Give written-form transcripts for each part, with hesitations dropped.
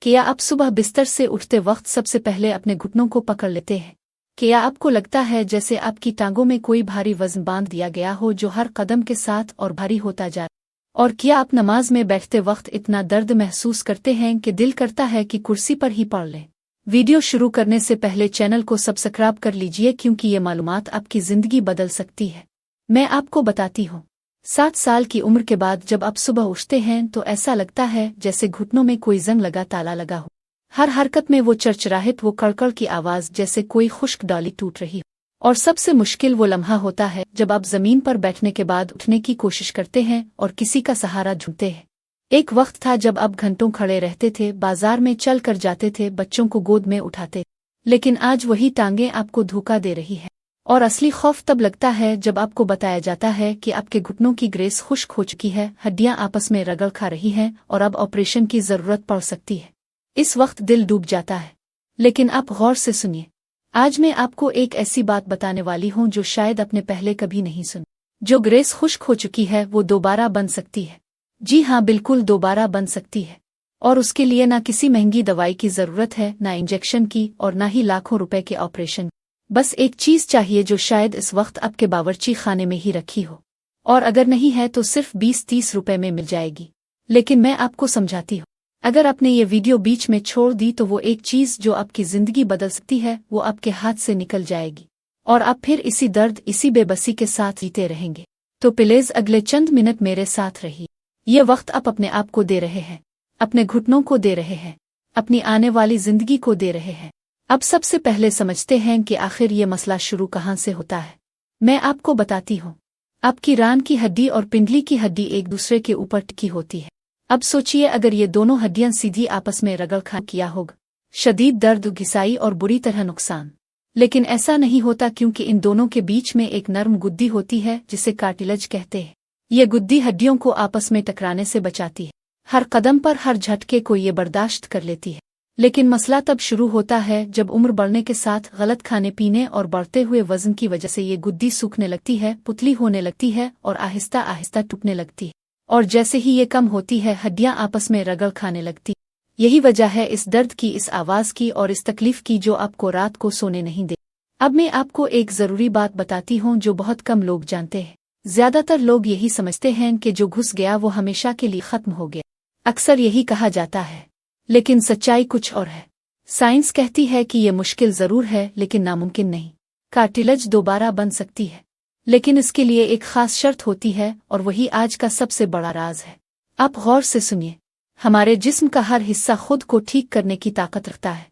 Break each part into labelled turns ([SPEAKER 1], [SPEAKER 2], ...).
[SPEAKER 1] क्या आप सुबह बिस्तर से उठते वक्त सबसे पहले अपने घुटनों को पकड़ लेते हैं? क्या आपको लगता है जैसे आपकी टांगों में कोई भारी वजन बांध दिया गया हो जो हर कदम के साथ और भारी होता जा? और क्या आप नमाज में बैठते वक्त इतना दर्द महसूस करते हैं कि दिल करता है कि कुर्सी पर ही पड़ लें? वीडियो शुरू करने से पहले चैनल को सब्सक्राइब कर लीजिए क्योंकि ये मालूमात आपकी ज़िंदगी बदल सकती है। मैं आपको बताती हूँ। 7 साल की उम्र के बाद जब आप सुबह उठते हैं तो ऐसा लगता है जैसे घुटनों में कोई जंग लगा ताला लगा हो। हर हरकत में वो चरचराहट, वो कड़कड़ की आवाज़ जैसे कोई खुश्क डाली टूट रही हो। और सबसे मुश्किल वो लम्हा होता है जब आप ज़मीन पर बैठने के बाद उठने की कोशिश करते हैं और किसी का सहारा ढूंढते हैं। एक वक्त था जब आप घंटों खड़े रहते थे, बाजार में चल कर जाते थे, बच्चों को गोद में उठाते, लेकिन आज वही टांगें आपको धोखा दे रही है। और असली खौफ तब लगता है जब आपको बताया जाता है कि आपके घुटनों की ग्रेस खुश्क हो चुकी है, हड्डियां आपस में रगड़ खा रही हैं और अब ऑपरेशन की जरूरत पड़ सकती है। इस वक्त दिल डूब जाता है। लेकिन आप गौर से सुनिए, आज मैं आपको एक ऐसी बात बताने वाली हूं जो शायद आपने पहले कभी नहीं सुनी। जो ग्रेस खुश्क हो चुकी है वो दोबारा बन सकती है। जी हाँ, बिल्कुल दोबारा बन सकती है। और उसके लिए ना किसी महंगी दवाई की जरूरत है, ना इंजेक्शन की, और ना ही लाखों रुपए के ऑपरेशन। बस एक चीज चाहिए जो शायद इस वक्त आपके बावर्ची खाने में ही रखी हो, और अगर नहीं है तो सिर्फ 20-30 रुपए में मिल जाएगी। लेकिन मैं आपको समझाती हूँ, अगर आपने ये वीडियो बीच में छोड़ दी तो वो एक चीज जो आपकी जिंदगी बदल सकती है वो आपके हाथ से निकल जाएगी, और आप फिर इसी दर्द, इसी बेबसी के साथ जीते रहेंगे। तो प्लीज अगले चंद मिनट मेरे साथ रहिए। ये वक्त आप अपने आप को दे रहे हैं, अपने घुटनों को दे रहे हैं, अपनी आने वाली जिंदगी को दे रहे हैं। अब सबसे पहले समझते हैं कि आखिर ये मसला शुरू कहाँ से होता है। मैं आपको बताती हूँ। आपकी रान की हड्डी और पिंडली की हड्डी एक दूसरे के ऊपर टिकी होती है। अब सोचिए अगर ये दोनों हड्डियां सीधी आपस में रगड़ खा किया होगा, शदीद दर्द, घिसाई और बुरी तरह नुकसान। लेकिन ऐसा नहीं होता क्योंकि इन दोनों के बीच में एक नर्म गुद्दी होती है जिसे कार्टिलेज कहते हैं। ये गुद्दी हड्डियों को आपस में टकराने से बचाती है। हर कदम पर, हर झटके को ये बर्दाश्त कर लेती है। लेकिन मसला तब शुरू होता है जब उम्र बढ़ने के साथ गलत खाने पीने और बढ़ते हुए वजन की वजह से ये गुद्दी सूखने लगती है, पुतली होने लगती है और आहिस्ता आहिस्ता टूटने लगती है। और जैसे ही ये कम होती है, हड्डियां आपस में रगड़ खाने लगती। यही वजह है इस दर्द की, इस आवाज की और इस तकलीफ की जो आपको रात को सोने नहीं दे। अब मैं आपको एक जरूरी बात बताती हूँ जो बहुत कम लोग जानते हैं। ज्यादातर लोग यही समझते हैं कि जो घुस गया वो हमेशा के लिए खत्म हो गया। अक्सर यही कहा जाता है, लेकिन सच्चाई कुछ और है। साइंस कहती है कि ये मुश्किल जरूर है लेकिन नामुमकिन नहीं। कार्टिलेज दोबारा बन सकती है, लेकिन इसके लिए एक खास शर्त होती है और वही आज का सबसे बड़ा राज है। आप गौर से सुनिए। हमारे जिस्म का हर हिस्सा खुद को ठीक करने की ताकत रखता है।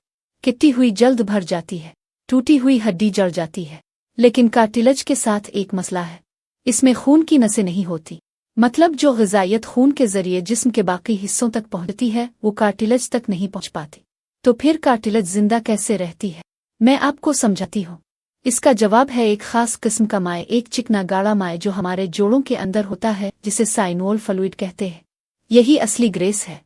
[SPEAKER 1] किट्टी हुई जल्द भर जाती है, टूटी हुई हड्डी जड़ जाती है, लेकिन कार्टिलेज के साथ एक मसला है, इसमें खून की नसें नहीं होती। मतलब जो ग़िज़ाइयत खून के जरिए जिस्म के बाकी हिस्सों तक पहुंचती है वो कार्टिलेज तक नहीं पहुंच पाती। तो फिर कार्टिलेज जिंदा कैसे रहती है? मैं आपको समझाती हूँ। इसका जवाब है एक खास किस्म का माय, एक चिकना गाढ़ा माय जो हमारे जोड़ों के अंदर होता है, जिसे साइनोल फ्लूइड कहते हैं। यही असली ग्रेस है।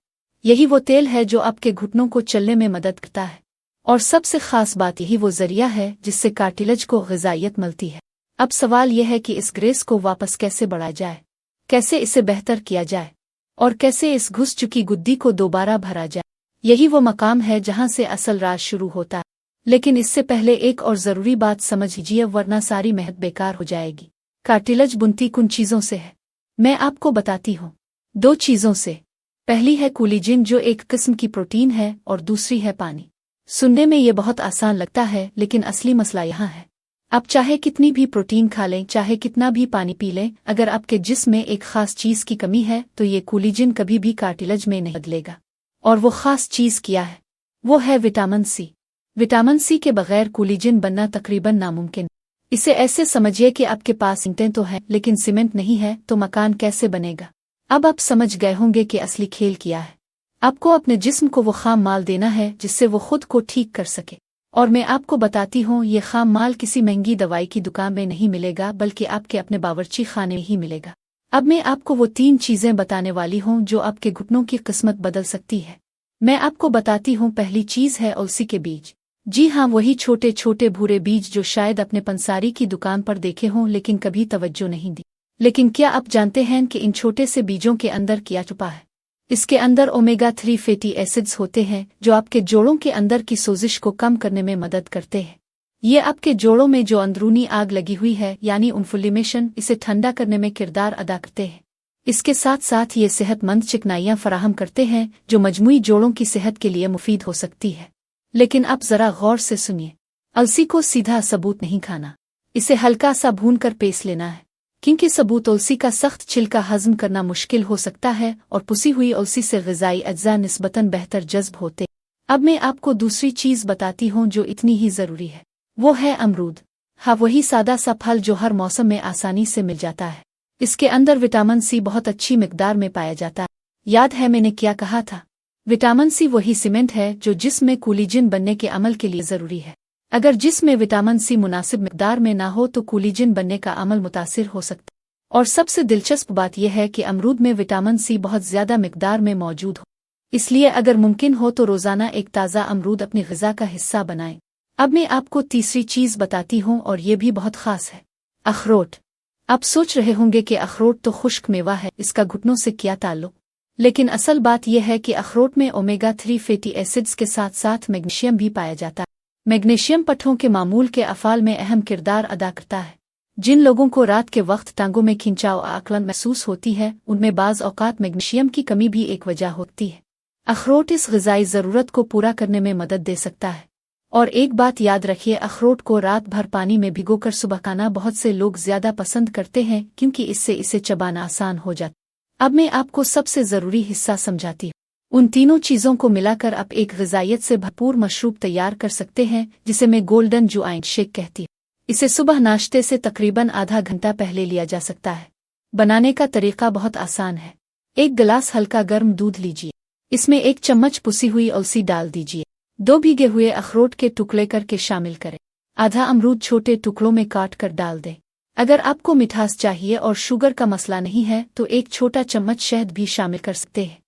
[SPEAKER 1] यही वो तेल है जो आपके घुटनों को चलने में मदद करता है। और सबसे खास बात, यही वो जरिया है जिससे कार्टिलेज को ग़िज़ाइयत मिलती है। अब सवाल यह है कि इस ग्रेस को वापस कैसे बढ़ाया जाए, कैसे इसे बेहतर किया जाए, और कैसे इस घुस चुकी गुद्दी को दोबारा भरा जाए। यही वो मकाम है जहां से असल राज शुरू होता है। लेकिन इससे पहले एक और जरूरी बात समझ लीजिए, वरना सारी मेहनत बेकार हो जाएगी। कार्टिलेज बुनती कुन चीजों से है? मैं आपको बताती हूँ। 2 चीजों से। पहली है कोलेजन जो एक किस्म की प्रोटीन है, और दूसरी है पानी। सुनने में ये बहुत आसान लगता है, लेकिन असली मसला यहाँ है। आप चाहे कितनी भी प्रोटीन खा लें, चाहे कितना भी पानी पी लें, अगर आपके जिस्म में एक खास चीज की कमी है तो ये कोलेजन कभी भी कार्टिलेज में नहीं बदलेगा। और वो खास चीज क्या है? वो है विटामिन सी। विटामिन सी के बगैर कोलेजन बनना तकरीबन नामुमकिन। इसे ऐसे समझिए कि आपके पास ईंटें तो हैं लेकिन सीमेंट नहीं है, तो मकान कैसे बनेगा? अब आप समझ गए होंगे कि असली खेल क्या है। आपको अपने जिस्म को वो खाम माल देना है जिससे वो खुद को ठीक कर सके। और मैं आपको बताती हूँ, ये खाम माल किसी महंगी दवाई की दुकान में नहीं मिलेगा, बल्कि आपके अपने बावर्ची खाने में ही मिलेगा। अब मैं आपको वो 3 चीजें बताने वाली हूँ जो आपके घुटनों की किस्मत बदल सकती है। मैं आपको बताती हूँ, पहली चीज है अलसी के बीज। जी हाँ, वही छोटे छोटे भूरे बीज जो शायद अपने पंसारी की दुकान पर देखे हों लेकिन कभी तवज्जो नहीं दी। लेकिन क्या आप जानते हैं कि इन छोटे से बीजों के अंदर क्या छुपा है? इसके अंदर ओमेगा 3 फैटी एसिड्स होते हैं जो आपके जोड़ों के अंदर की सोजिश को कम करने में मदद करते हैं। ये आपके जोड़ों में जो अंदरूनी आग लगी हुई है यानी इन्फ्लेमेशन, इसे ठंडा करने में किरदार अदा करते हैं। इसके साथ साथ ये सेहतमंद चिकनाइयाँ फराहम करते हैं जो मजमूई जोड़ों की सेहत के लिए मुफीद हो सकती है। लेकिन अब जरा गौर से सुनिए, अलसी को सीधा सबूत नहीं खाना, इसे हल्का सा भून कर पेस लेना है, क्योंकि सबूत अलसी का सख्त छिलका हजम करना मुश्किल हो सकता है और पुसी हुई अलसी से ग़िज़ाई अज्जा निस्बतन बेहतर जज्ब होते। अब मैं आपको दूसरी चीज़ बताती हूँ जो इतनी ही ज़रूरी है, वो है अमरूद। हाँ, वही सादा सा फल जो हर मौसम में आसानी से मिल जाता है। इसके अंदर विटामिन सी बहुत अच्छी मिकदार में पाया जाता है। याद है मैंने क्या कहा था? विटामिन सी वही सीमेंट है जो जिस्म में कोलेजन बनने के अमल के लिए ज़रूरी है। अगर जिस्म में विटामिन सी मुनासिब मिकदार में ना हो तो कोलेजन बनने का अमल मुतासिर हो सकता है। और सबसे दिलचस्प बात यह है कि अमरूद में विटामिन सी बहुत ज़्यादा मिकदार में मौजूद हो। इसलिए अगर मुमकिन हो तो रोज़ाना एक ताज़ा अमरूद अपनी ग़िज़ा का हिस्सा बनाएं। अब मैं आपको तीसरी चीज़ बताती हूँ और ये भी बहुत ख़ास है, अखरोट। आप सोच रहे होंगे कि अखरोट तो खुश्क मेवा है, इसका घुटनों से क्या ताल्लुक? लेकिन असल बात यह है कि अखरोट में ओमेगा 3 फैटी एसिड्स के साथ साथ मैग्नीशियम भी पाया जाता है। मैग्नीशियम पट्ठों के मामूल के अफ़ाल में अहम किरदार अदा करता है। जिन लोगों को रात के वक्त टांगों में खिंचाव आकलन महसूस होती है, उनमें बाज़ औक़ात मैग्नीशियम की कमी भी एक वजह होती है। अखरोट इस ग़िज़ाई ज़रूरत को पूरा करने में मदद दे सकता है। और एक बात याद रखिए, अखरोट को रात भर पानी में भिगोकर सुबह खाना बहुत से लोग ज़्यादा पसंद करते हैं क्योंकि इससे इसे चबाना आसान हो जाता। अब मैं आपको सबसे ज़रूरी हिस्सा समझाती हूँ। उन तीनों चीज़ों को मिलाकर आप एक ग़िज़ाइयत से भरपूर मशरूब तैयार कर सकते हैं जिसे मैं गोल्डन जुआइन शेक कहती हूँ। इसे सुबह नाश्ते से तकरीबन आधा घंटा पहले लिया जा सकता है। बनाने का तरीका बहुत आसान है। एक गिलास हल्का गर्म दूध लीजिए, इसमें 1 चम्मच पुसी हुई अलसी डाल दीजिए। 2 भीगे हुए अखरोट के टुकड़े करके शामिल करें। आधा अमरूद छोटे टुकड़ों में काट कर डाल दें। अगर आपको मिठास चाहिए और शुगर का मसला नहीं है तो 1 छोटा चम्मच शहद भी शामिल कर सकते हैं।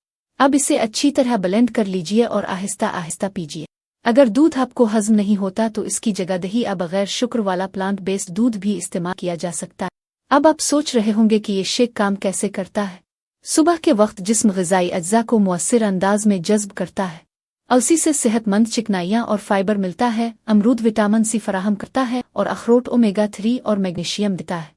[SPEAKER 1] अब इसे अच्छी तरह ब्लेंड कर लीजिए और आहिस्ता आहिस्ता पीजिए। अगर दूध आपको हजम नहीं होता तो इसकी जगह दही या बगैर शुगर वाला प्लांट बेस्ड दूध भी इस्तेमाल किया जा सकता है। अब आप सोच रहे होंगे कि ये शेक काम कैसे करता है। सुबह के वक्त जिस्म ग़िज़ाई अज्जा को मुअस्सिर अंदाज में जज्ब करता है। अलसी से सेहतमंद चिकनाइयाँ और फाइबर मिलता है, अमरूद विटामिन सी फराहम करता है और अखरोट ओमेगा 3 और मैग्नीशियम देता है।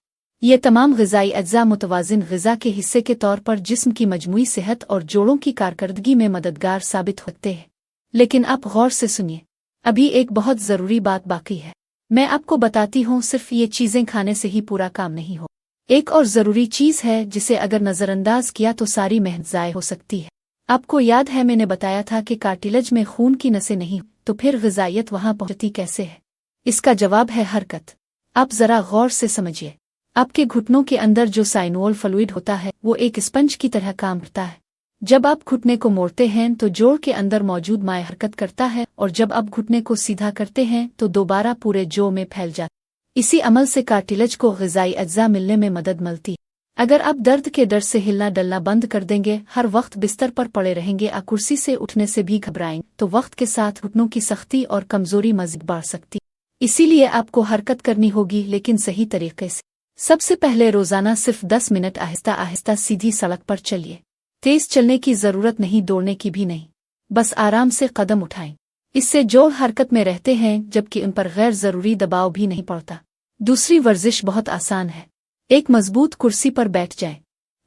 [SPEAKER 1] ये तमाम ग़िज़ाई अज्जा मुतवाज़िन ग़िज़ा के हिस्से के तौर पर जिस्म की मजमूई सेहत और जोड़ों की कारकर्दगी में मददगार साबित होते हैं। लेकिन आप गौर से सुनिए, अभी एक बहुत ज़रूरी बात बाकी है। मैं आपको बताती हूँ, सिर्फ ये चीज़ें खाने से ही पूरा काम नहीं हो। एक और ज़रूरी चीज़ है जिसे अगर नज़रअंदाज किया तो सारी मेहनत ज़ाय हो सकती है। आपको याद है मैंने बताया था कि कार्टिलेज में खून की नसें नहीं, तो फिर ग़िज़ाइयत वहाँ पहुँचती कैसे है? इसका जवाब है हरकत। आप ज़रा गौर से समझिए, आपके घुटनों के अंदर जो साइनोल फ्लूइड होता है वो एक स्पंज की तरह काम करता है। जब आप घुटने को मोड़ते हैं तो जोड़ के अंदर मौजूद माय हरकत करता है और जब आप घुटने को सीधा करते हैं तो दोबारा पूरे जो में फैल जाता है। इसी अमल से कार्टिलेज को ग़िज़ाई अज्जा मिलने में मदद मिलती है। अगर आप दर्द के डर से हिलना डलना बंद कर देंगे, हर वक्त बिस्तर पर पड़े रहेंगे या कुर्सी से उठने से भी घबराएं, तो वक्त के साथ घुटनों की सख्ती और कमजोरी मज़ीद बढ़ सकती। इसीलिए आपको हरकत करनी होगी, लेकिन सही तरीके से। सबसे पहले रोज़ाना सिर्फ 10 मिनट आहिस्ता आहिस्ता सीधी सड़क पर चलिए। तेज चलने की ज़रूरत नहीं, दौड़ने की भी नहीं, बस आराम से कदम उठाएं। इससे जोड़ हरकत में रहते हैं जबकि उन पर गैर ज़रूरी दबाव भी नहीं पड़ता। दूसरी वर्जिश बहुत आसान है। एक मजबूत कुर्सी पर बैठ जाएं।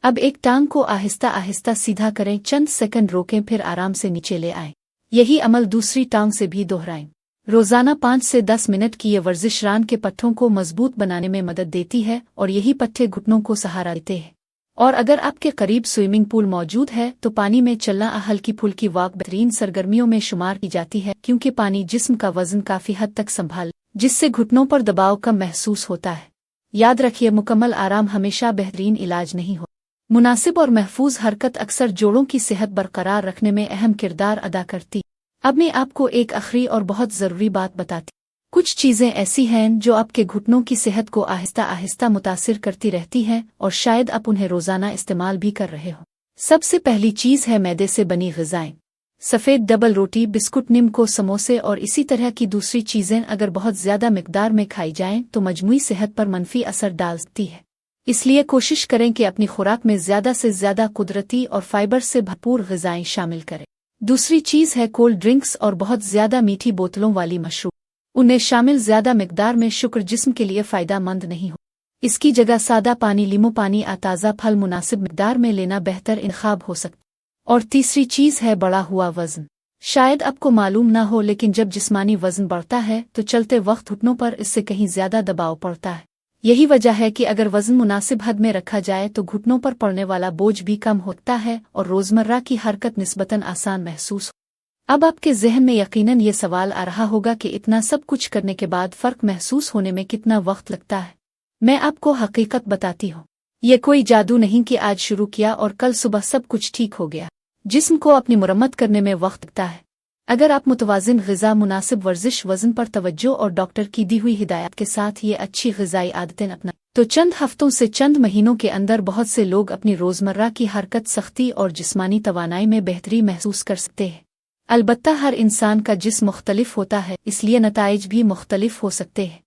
[SPEAKER 1] अब एक टांग को आहिस्ता आहिस्ता सीधा करें, चंद सेकंड रोकें, फिर आराम से नीचे ले आएं। यही अमल दूसरी टांग से भी दोहराएं। रोज़ाना 5 से 10 मिनट की ये वर्जिश रान के पट्टों को मजबूत बनाने में मदद देती है और यही पट्टे घुटनों को सहारा देते हैं। और अगर आपके करीब स्विमिंग पूल मौजूद है तो पानी में चलना हल्की फुल्की वॉक बेहतरीन सरगर्मियों में शुमार की जाती है, क्योंकि पानी जिस्म का वजन काफ़ी हद तक संभाल, जिससे घुटनों पर दबाव कम महसूस होता है। याद रखिए, मुकम्मल आराम हमेशा बेहतरीन इलाज नहीं हो। मुनासिब और महफूज हरकत अक्सर जोड़ों की सेहत बरकरार रखने में अहम किरदार अदा करती। अब मैं आपको एक आखिरी और बहुत ज़रूरी बात बताती। कुछ चीज़ें ऐसी हैं जो आपके घुटनों की सेहत को आहिस्ता आहिस्ता मुतासिर करती रहती हैं और शायद आप उन्हें रोज़ाना इस्तेमाल भी कर रहे हो। सबसे पहली चीज़ है मैदे से बनी ग़िज़ाएं। सफ़ेद डबल रोटी, बिस्कुट, नीमको, समोसे और इसी तरह की दूसरी चीज़ें अगर बहुत ज़्यादा मिकदार में खाई जाएं तो मजमूई सेहत पर मनफी असर डाल सकती है। اس لیے کوشش کریں کہ اپنی خوراک میں زیادہ سے زیادہ قدرتی اور فائبر سے بھرپور غذائیں شامل کریں۔ دوسری چیز ہے کولڈ ڈرنکس اور بہت زیادہ میٹھی بوتلوں والی مشروب۔ انہیں شامل زیادہ مقدار میں شکر جسم کے لیے فائدہ مند نہیں ہو۔ اس کی جگہ سادہ پانی، لیمو پانی یا تازہ پھل مناسب مقدار میں لینا بہتر انتخاب ہو سکتا۔ اور تیسری چیز ہے بڑھا ہوا وزن۔ شاید آپ کو معلوم نہ ہو لیکن جب جسمانی وزن بڑھتا ہے تو چلتے وقت گھٹنوں پر اس سے کہیں زیادہ دباؤ پڑتا ہے۔ یہی وجہ ہے کہ اگر وزن مناسب حد میں رکھا جائے تو گھٹنوں پر پڑنے والا بوجھ بھی کم ہوتا ہے اور روزمرہ کی حرکت نسبتاً آسان محسوس ہو۔ اب آپ کے ذہن میں یقیناً یہ سوال آ رہا ہوگا کہ اتنا سب کچھ کرنے کے بعد فرق محسوس ہونے میں کتنا وقت لگتا ہے؟ میں آپ کو حقیقت بتاتی ہوں، یہ کوئی جادو نہیں کہ آج شروع کیا اور کل صبح سب کچھ ٹھیک ہو گیا۔ جسم کو اپنی مرمت کرنے میں وقت لگتا ہے۔ اگر آپ متوازن غذا، مناسب ورزش، وزن پر توجہ اور ڈاکٹر کی دی ہوئی ہدایات کے ساتھ یہ اچھی غذائی عادتیں اپنائیں تو چند ہفتوں سے چند مہینوں کے اندر بہت سے لوگ اپنی روزمرہ کی حرکت، سختی اور جسمانی توانائی میں بہتری محسوس کر سکتے ہیں۔ البتہ ہر انسان کا جسم مختلف ہوتا ہے، اس لیے نتائج بھی مختلف ہو سکتے ہیں۔